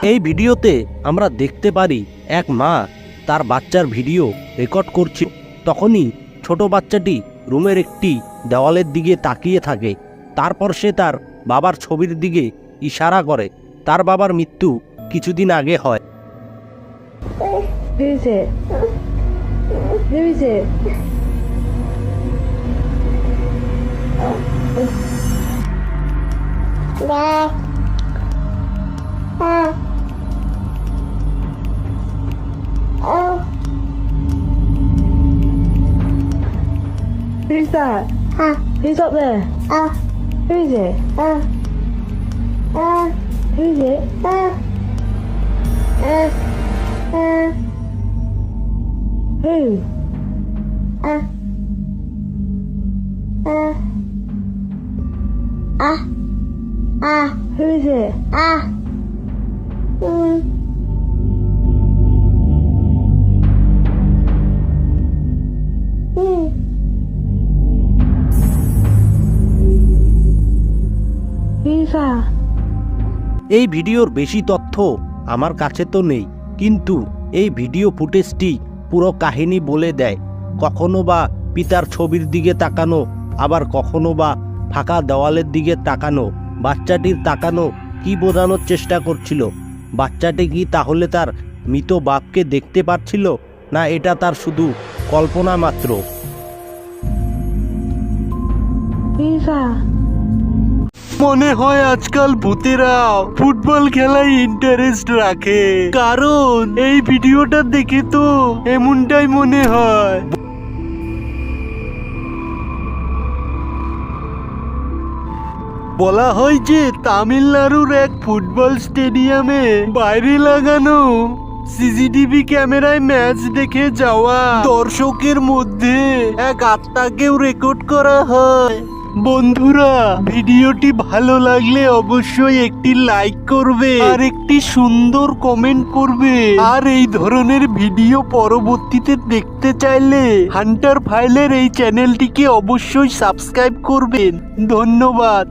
এই ভিডিওতে আমরা দেখতে পারি এক মা তার বাচ্চার ভিডিও রেকর্ড করছে। তখনই ছোট বাচ্চাটি রুমের একটি দেওয়ালের দিকে তাকিয়ে থাকে। তারপর সে তার বাবার ছবির দিকে ইশারা করে। তার বাবার মৃত্যু কিছুদিন আগে হয়। Who is it? Who is it? Who's that? Who's up there? Who is it? Who is it? Who? Who is it? Who's that? এই ভিডিওর বেশি তথ্য আমার কাছে তো নেই, কিন্তু এই ভিডিও ফুটেজটি পুরো কাহিনী বলে দেয়। কখনো বা পিতার ছবির দিকে তাকানো, আবার কখনো বা ফাঁকা দেওয়ালের দিকে তাকানো। বাচ্চাটির তাকানো কি বোঝানোর চেষ্টা করছিল? বাচ্চাটি কি তাহলে তার মৃত বাপকে দেখতে পাচ্ছিল, না এটা তার শুধু কল্পনা মাত্র? Who's that? মনে হয় আজকাল ভূতেরা ফুটবল খেলায় ইন্টারেস্ট রাখে, কারণ এই ভিডিওটা দেখে তো এমনটাই মনে হয়। বলা হয় যে তামিলনাড়ুর এক ফুটবল স্টেডিয়ামে বাইরে লাগানো সিসিটিভি ক্যামেরায় ম্যাচ দেখে যাওয়া দর্শকের মধ্যে এক আত্মাকেও রেকর্ড করা হয়। বন্ধুরা, ভিডিওটি ভালো লাগলে অবশ্যই একটি লাইক করবে আর একটি সুন্দর কমেন্ট করবে। আর এই ধরনের ভিডিও পরবর্তীতে দেখতে চাইলে হান্টার ফাইলের এই চ্যানেলটিকে অবশ্যই সাবস্ক্রাইব করবেন। ধন্যবাদ।